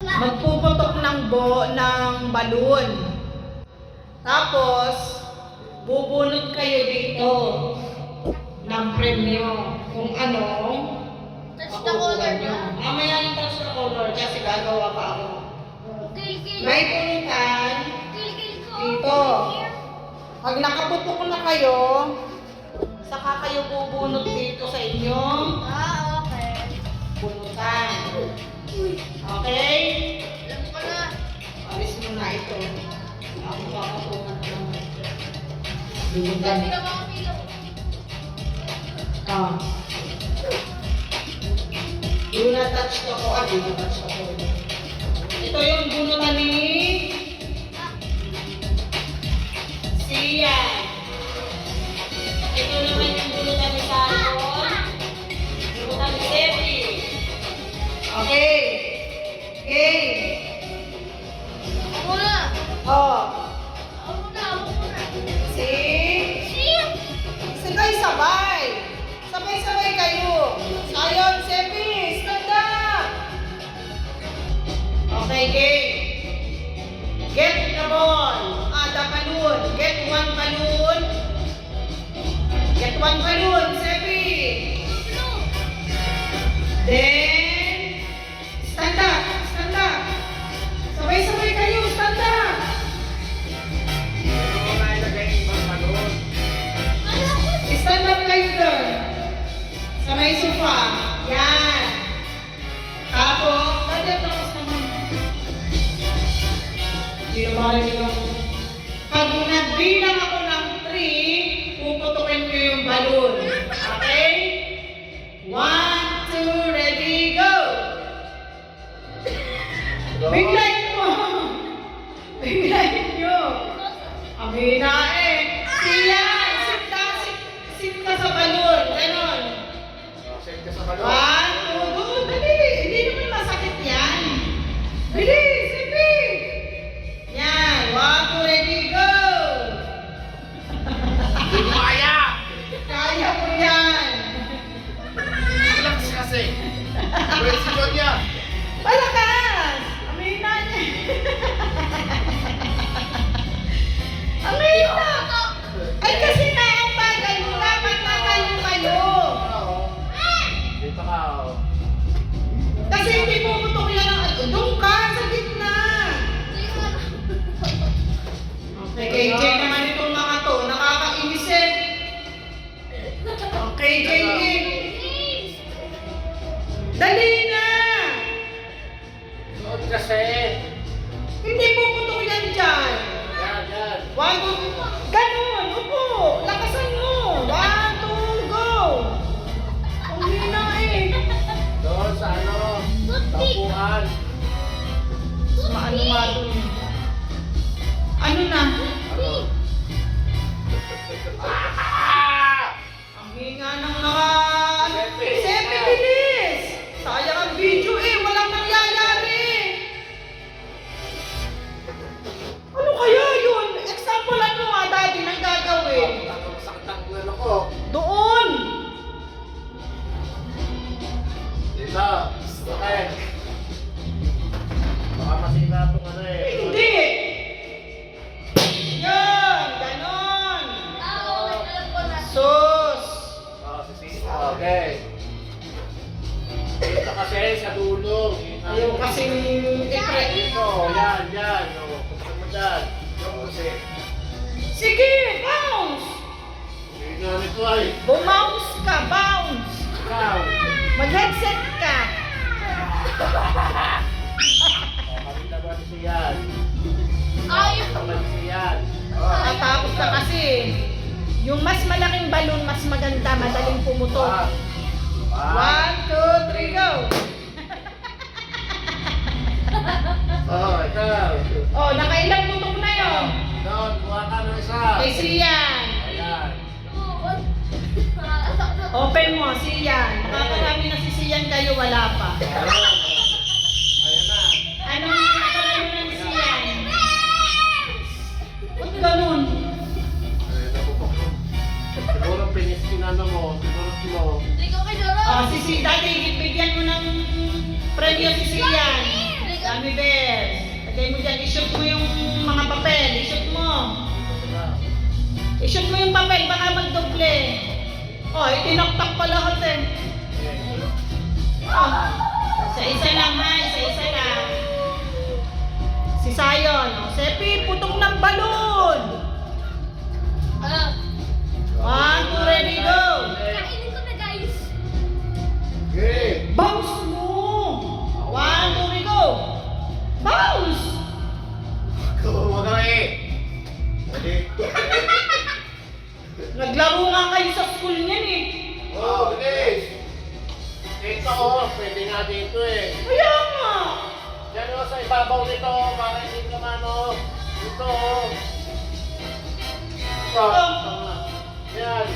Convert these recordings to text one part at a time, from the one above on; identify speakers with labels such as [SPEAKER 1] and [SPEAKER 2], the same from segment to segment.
[SPEAKER 1] Magpuputok ng balon. Tapos, bubunot kayo dito ng premyo. Kung anong
[SPEAKER 2] Touch the color
[SPEAKER 1] nyo.
[SPEAKER 2] na.
[SPEAKER 1] Mamaya yung touch the color kasi gagawa pa ako.
[SPEAKER 2] Kill.
[SPEAKER 1] May punutan
[SPEAKER 2] Kill ko.
[SPEAKER 1] dito. Pag nakaputok na kayo, saka kayo bubunot dito sa inyong
[SPEAKER 2] Okay.
[SPEAKER 1] punutan. Okay?
[SPEAKER 2] Alam ko na.
[SPEAKER 1] Alis mo na ito. Ako makapunan ng
[SPEAKER 2] Hindi
[SPEAKER 1] bunutan.
[SPEAKER 2] ka makapilaw.
[SPEAKER 1] Ah. Do not touch the coil. Do not touch the coil. Ito yung bunutan ni Sian. Ito naman yung bunutan ni Sayon. Bunutan ni Sebi. Okay. Okay.
[SPEAKER 2] Ako na.
[SPEAKER 1] Oh.
[SPEAKER 2] Ako na.
[SPEAKER 1] See?
[SPEAKER 2] Shit.
[SPEAKER 1] Sabay-sabay. Sabay-sabay kayo. Sayon, Sebi, stand up. Okay, game. Get the ball. The balloon. Get one balloon. Get one balloon, Sebi. Then, stand up. Stand up. Sabay-sabay kayo. Stand up. Stand up kayo doon. Sa may sofa. Yan. Tapos, tapos naman. Hindi naman yung... Pag nagbilang ako ng 3, puputukin ko yung balon. Okay? 1, 2, ready, go! Biglayin mo! Biglayin nyo! Amina eh! Siya! Sit ka sa balon. Ganon.
[SPEAKER 3] Set ka sa balon.
[SPEAKER 1] 1, 2, go! Dali! Hindi naman masakit yan. Bilis! Sipi! Yan! 1, 2, ready, go!
[SPEAKER 3] Hindi mo kaya!
[SPEAKER 1] Kaya mo yan!
[SPEAKER 3] Relax kasi. Pwede si John yan.
[SPEAKER 1] Malakas! Amina niya! Amina! Ay kasi na ang bagay mo, dapat natayo kayo.
[SPEAKER 3] Dito ka, oh.
[SPEAKER 1] Kasi hindi puputok yan ang doon ka, sa gitna. Okay, KJ naman itong mga to, nakakainis eh. Okay, JJ. Dali na!
[SPEAKER 3] Suot kasi.
[SPEAKER 1] Hindi puputok yan dyan.
[SPEAKER 3] Yan.
[SPEAKER 1] 1, 2, ganun, upo, lakasan mo. 1, 2, go. Hindi na eh.
[SPEAKER 3] Doon sa ano, tapuan.
[SPEAKER 1] Maano-mano. Ano na?
[SPEAKER 3] Ano?
[SPEAKER 1] Ang hinga ng Sepi, bilis! Sayang ang video eh, walang nangyayari. Ano kaya yun? Example ano nga dati nang gagawin?
[SPEAKER 3] Ang sakit ang ano ko.
[SPEAKER 1] Doon!
[SPEAKER 3] Dito. Okay. Baka masira itong ano eh.
[SPEAKER 1] Hindi! Yan! Ganon!
[SPEAKER 2] Alam ko na.
[SPEAKER 1] Sus!
[SPEAKER 3] Oh, okay. Dito kasi sa dulo.
[SPEAKER 1] Ayaw kasing i-pre.
[SPEAKER 3] Dito, yan. Oh, punta mo dyan. Yung kasi.
[SPEAKER 1] Sige! Bounce!
[SPEAKER 3] Hindi namin ito ay.
[SPEAKER 1] Bumounce ka! Bounce!
[SPEAKER 3] Ikaw.
[SPEAKER 1] Mag-headset ka!
[SPEAKER 3] Makita mo si yan.
[SPEAKER 2] Ayun.
[SPEAKER 3] Makita si yan.
[SPEAKER 1] Tapos na kasi. Yung mas malaking balon, mas maganda, madaling pumutok. 1, 2, 3, go!
[SPEAKER 3] Oh, ikaw.
[SPEAKER 1] Oh, nakailang putok na yun.
[SPEAKER 3] Doon, kuha ka ng isa.
[SPEAKER 1] Kay Sian.
[SPEAKER 3] Ayan.
[SPEAKER 1] Open mo, Sian. Makakarami na si Sian kayo, wala pa.
[SPEAKER 3] Ayan na.
[SPEAKER 1] Anong makakarami na ni Sian? Ba't ganun?
[SPEAKER 3] Ayan, napupok mo. Siguro pinano mo. Siguro mo.
[SPEAKER 2] Hindi ko kay Doro.
[SPEAKER 1] Oh, si Dati, bigyan mo ng premyo si Sian. Dami Lagay mo dyan, i-shoot mo yung mga papel. I-shoot mo. I-shoot mo yung papel, baka magdoble. Oh, itinaktak pa lahat eh. Oh, isa-isa lang ha, isa-isa lang. Si Sayon, oh, Sepi, putok ng balon.
[SPEAKER 2] Ah,
[SPEAKER 1] 1, 2, ready, go.
[SPEAKER 2] kainin ko na guys.
[SPEAKER 3] Okay.
[SPEAKER 1] Bounce mo. 1, 2, ready, go. Bounce.
[SPEAKER 3] Huwag ka eh. Ready?
[SPEAKER 1] Naglaro nga kayo sa school niyan eh.
[SPEAKER 3] Oh, bilis. Dito oh, pwede nga dito eh.
[SPEAKER 1] Kaya nga.
[SPEAKER 3] Diyan oh, sa ibabaw nito, para hindi naman oh. Dito oh. Yan.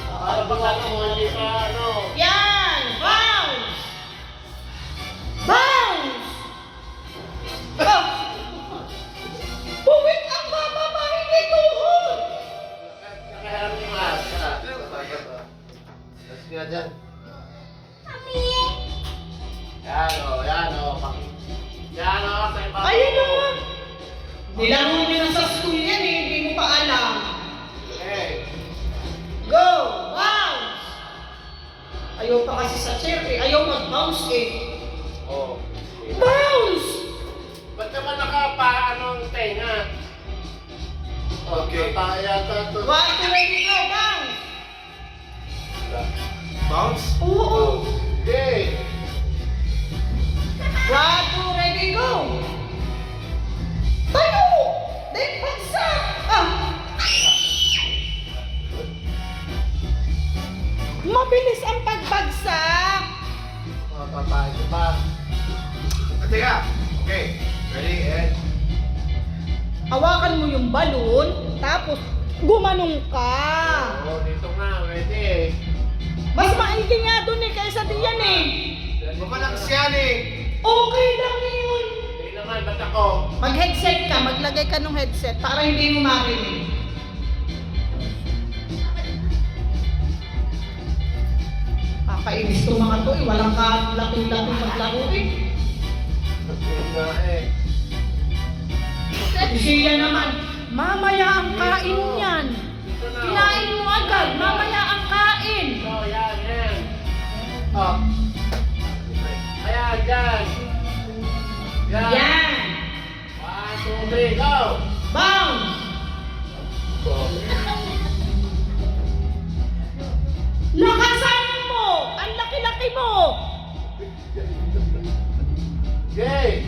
[SPEAKER 3] Para pag ano, hindi ka ano.
[SPEAKER 1] Yan. Bounce. Bounce. Oh. Buwit ang bababa, hindi tuhod.
[SPEAKER 3] Nakaharap yung lahat. Tapos nga dyan.
[SPEAKER 2] Mami.
[SPEAKER 3] Yan o, yan o. Yan o, sa ibabaw.
[SPEAKER 1] Ayun na. Nilaro niyo na sa school yan eh, hindi mo pa alam.
[SPEAKER 3] Okay.
[SPEAKER 1] Go! Bounce! Ayaw pa kasi sa chair eh. Ayaw mag-bounce eh.
[SPEAKER 3] Oh.
[SPEAKER 1] Bounce!
[SPEAKER 3] Ba't naman nakapaanong tenga? Okay. Yata ito.
[SPEAKER 1] 1, 2, ready, go! Bounce!
[SPEAKER 3] Bounce?
[SPEAKER 1] Oo!
[SPEAKER 3] Okay.
[SPEAKER 1] 1, 2, ready, go! Tayo! Then, bagsak! Ah! Mabilis ang pagbagsak!
[SPEAKER 3] Papayag ka pa. Teka. Okay. Ready, and...
[SPEAKER 1] Hawakan mo yung balon, tapos gumanong ka.
[SPEAKER 3] Oh, dito nga. Ready.
[SPEAKER 1] Mas maigi nga dun eh, kaysa diyan eh.
[SPEAKER 3] Mamalakas yan eh.
[SPEAKER 1] Okay lang yun.
[SPEAKER 3] Hindi naman, ba't ako?
[SPEAKER 1] Mag-headset ka, maglagay ka ng headset para hindi mo marinig. Kakainis itong mga to eh, walang kalaki-laki maglaro eh.
[SPEAKER 3] Yun nga eh.
[SPEAKER 1] Siya naman, mamaya ang kain yan.
[SPEAKER 3] Dito na.
[SPEAKER 1] Kinain mo agad, mamaya ang kain.
[SPEAKER 3] So, yan, yan. Oh. Ayan, dyan. Yan.
[SPEAKER 1] Yan.
[SPEAKER 3] 1, 2, 3, go!
[SPEAKER 1] Bounce. Lakasan mo! Ang laki-laki mo!
[SPEAKER 3] Okay.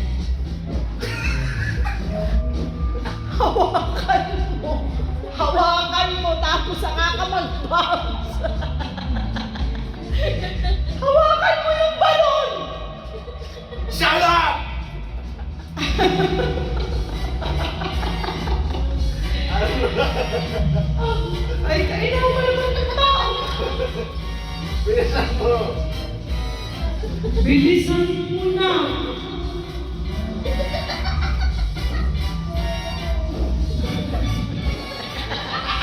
[SPEAKER 1] Hawakan mo! Hawakan mo tapos saka ka mag-bounce! Hawakan mo yung balon!
[SPEAKER 3] Shut up!
[SPEAKER 1] Ay, kainaw mo naman ng tao!
[SPEAKER 3] Bilisan mo.
[SPEAKER 1] Bilisan mo na!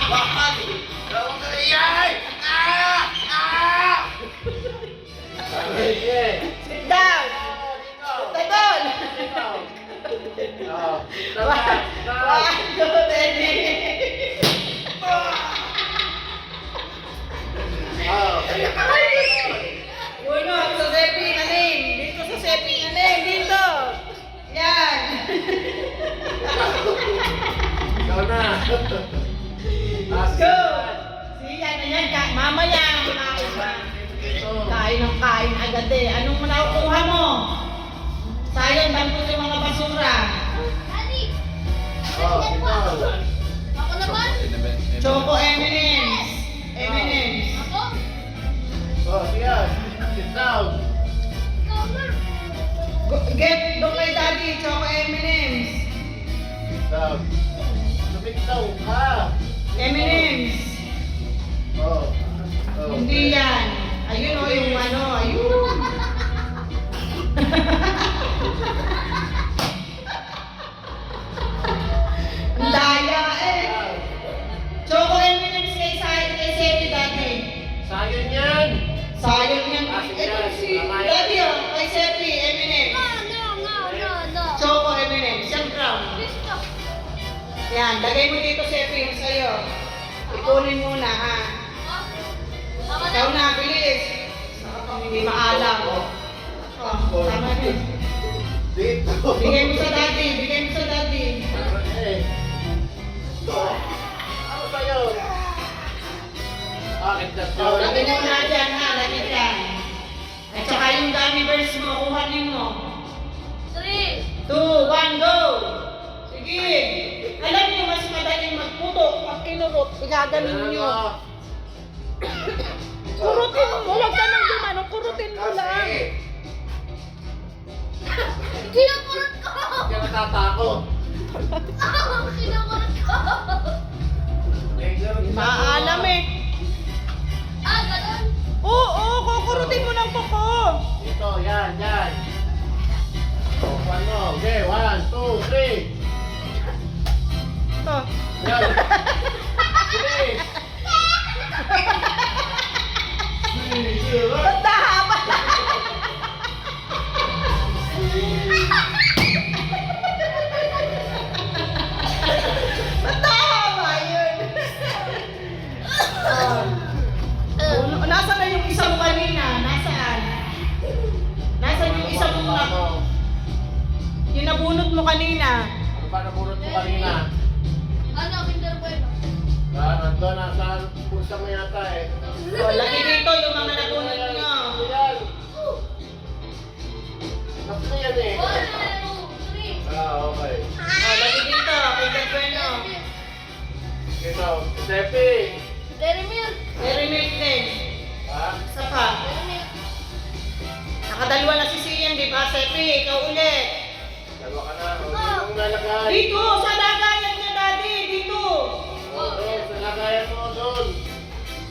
[SPEAKER 3] Bakit? Tawag ka iyay! Ah! Ah! Okay.
[SPEAKER 1] Sit down!
[SPEAKER 3] Dito.
[SPEAKER 1] Sit down!
[SPEAKER 3] Dito. Oh.
[SPEAKER 1] One, two, ready!
[SPEAKER 3] Oh, kaya ka.
[SPEAKER 1] Uno, sa Sepi na name. Dito sa Sepi na name. Dito. Yan.
[SPEAKER 3] Ikaw na.
[SPEAKER 1] Let's go. Sige, yan na yan. Mamaya, kumain ka. Kain ng kain agad eh. Anong nakukuha mo? Sayang, bangko yung mga basura.
[SPEAKER 2] Daddy.
[SPEAKER 3] Oh,
[SPEAKER 2] Daddy,
[SPEAKER 3] ikaw.
[SPEAKER 2] ako naman.
[SPEAKER 1] Choco M&M's. M&M's.
[SPEAKER 2] Ako?
[SPEAKER 3] Oh, sige. Sit down.
[SPEAKER 2] Ikaw na.
[SPEAKER 1] Get doon kay Daddy, Choco M&M's.
[SPEAKER 3] Down. Lumitaw ka.
[SPEAKER 1] M&M's.
[SPEAKER 3] Oh. Oh.
[SPEAKER 1] Hindi yan. Ayun o, yung ano, ayun. Ang daya eh. Choco M&M's kay Sepi dati.
[SPEAKER 3] Sayang yan.
[SPEAKER 1] Sayang yan.
[SPEAKER 3] Ah, sige.
[SPEAKER 1] Ito si
[SPEAKER 3] Tama yan.
[SPEAKER 1] Daddy oh, kay Sepi, M&M's.
[SPEAKER 2] No, no, no, no, no.
[SPEAKER 1] Yan, lagay mo dito, Sepi, yung sa'yo. Ikunin muna, ha?
[SPEAKER 2] Ako na.
[SPEAKER 1] Ikaw na, bilis. Hindi maalam. Tama na.
[SPEAKER 3] Dito.
[SPEAKER 1] Bigay mo sa daddy, bigay mo sa daddy.
[SPEAKER 3] Eh. Ano ba yun? Akin na to.
[SPEAKER 1] Lagay mo na dyan, ha? Lagay dyan. At saka yung gummy bears mo, kuhanin mo.
[SPEAKER 2] 3.
[SPEAKER 1] 2, 1, go! Sige! Alam niyo, mas madaling magputo. Pag kinurot, igagaling niyo. Kurutin mo, huwag ka nang gumano, kurutin mo lang.
[SPEAKER 2] Kinukurot ko!
[SPEAKER 3] Hindi ka natatakot.
[SPEAKER 2] Kinukurot ko!
[SPEAKER 1] Maalam eh.
[SPEAKER 2] Ah, ganun.
[SPEAKER 1] Oo, kukurutin mo ng kuko.
[SPEAKER 3] Dito, yan, yan. Tukuan mo. Okay, 1, 2, 3.
[SPEAKER 1] Ito.
[SPEAKER 3] Yan. Bilis.
[SPEAKER 1] Ba't nahaba? Ba't nahaba yun? Nasaan na yung isa mo kanina? Nasaan? Nasaan yung isa mo yung nabunot mo kanina?
[SPEAKER 3] Ano ba nabunot mo kanina?
[SPEAKER 2] Ano, Kinder Bueno?
[SPEAKER 3] Nandun, nasa bulsa mo yata eh.
[SPEAKER 1] O, lagi dito yung mga nabunot nyo.
[SPEAKER 3] Yan. Nasaan na yan eh?
[SPEAKER 2] 1, 2, 3.
[SPEAKER 3] Ah, okay.
[SPEAKER 1] O, lagi dito. Kinder Bueno.
[SPEAKER 3] Ito, Sepi.
[SPEAKER 2] Dairy Milk.
[SPEAKER 1] Very milk din.
[SPEAKER 3] Ha?
[SPEAKER 1] Isa pa.
[SPEAKER 2] Dairy Milk.
[SPEAKER 1] Nakadalawa na si Sian, di ba? Sepi, ikaw ulit.
[SPEAKER 3] Dalawa ka na. Huwag mong lalagay.
[SPEAKER 1] Dito, sa lagayan niya, daddy. Dito.
[SPEAKER 3] Oo, doon, sa lagayan mo doon.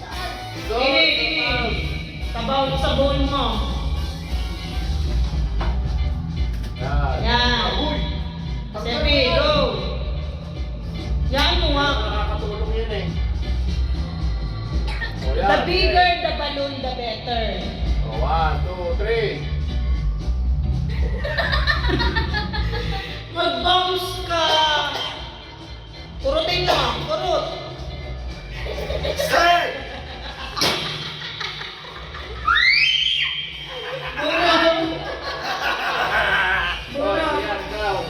[SPEAKER 2] Saan?
[SPEAKER 3] Doon.
[SPEAKER 1] Dini. Tabaw sa bowl mo.
[SPEAKER 3] Yan.
[SPEAKER 1] Yan.
[SPEAKER 3] Uy!
[SPEAKER 1] Sepi, go. Yan mo nga.
[SPEAKER 3] Nakakatulong yun eh. O, yan.
[SPEAKER 1] The bigger the balloon, the better.
[SPEAKER 3] O, 1, 2, 3.
[SPEAKER 1] Mag-bounce ka. Kurutin mo. Kurut.
[SPEAKER 3] Stay!
[SPEAKER 1] Bunot.
[SPEAKER 3] O, yan, ikaw.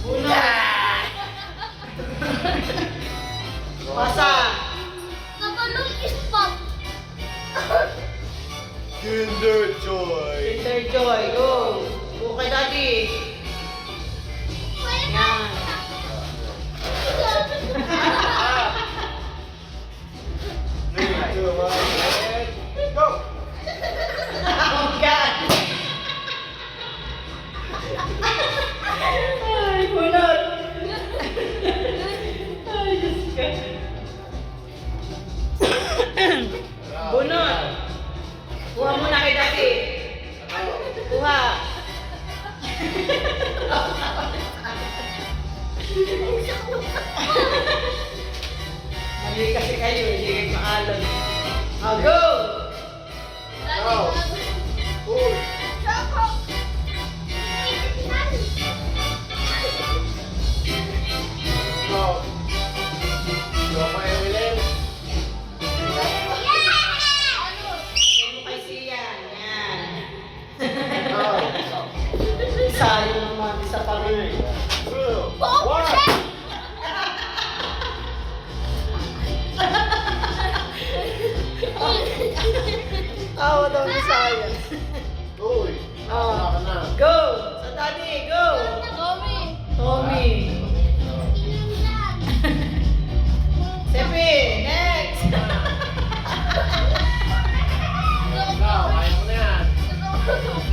[SPEAKER 1] Bunot. Pasa.
[SPEAKER 2] Kabalong is pop.
[SPEAKER 3] Kinder Joy.
[SPEAKER 1] Kinder Joy, go. Go kay daddy. Yan.
[SPEAKER 3] Go!
[SPEAKER 1] Oh God. Ay, bunot. Ay, Diyos ka. Bunot. Kuha mo na kay daddy. Kuha. Mali kasi kayo, hindi kayo maalon. Oh, go!
[SPEAKER 3] Go! Uy!
[SPEAKER 2] Choco.
[SPEAKER 3] Go! Go kay William.
[SPEAKER 2] Ano?
[SPEAKER 1] Bigay mo kay Sian. Yan.
[SPEAKER 3] Go!
[SPEAKER 1] Sayang naman, isa pa rin.
[SPEAKER 3] 2,
[SPEAKER 2] Boom!
[SPEAKER 3] 1.
[SPEAKER 1] Tawa daw ni Sayang.
[SPEAKER 3] Uy!
[SPEAKER 1] Oh.
[SPEAKER 3] Wala ka na.
[SPEAKER 1] Go! Sa daddy, go!
[SPEAKER 2] Tommy.
[SPEAKER 1] Tommy. Sepi, next!
[SPEAKER 3] Ikaw, ayaw mo na yan.
[SPEAKER 2] Ano?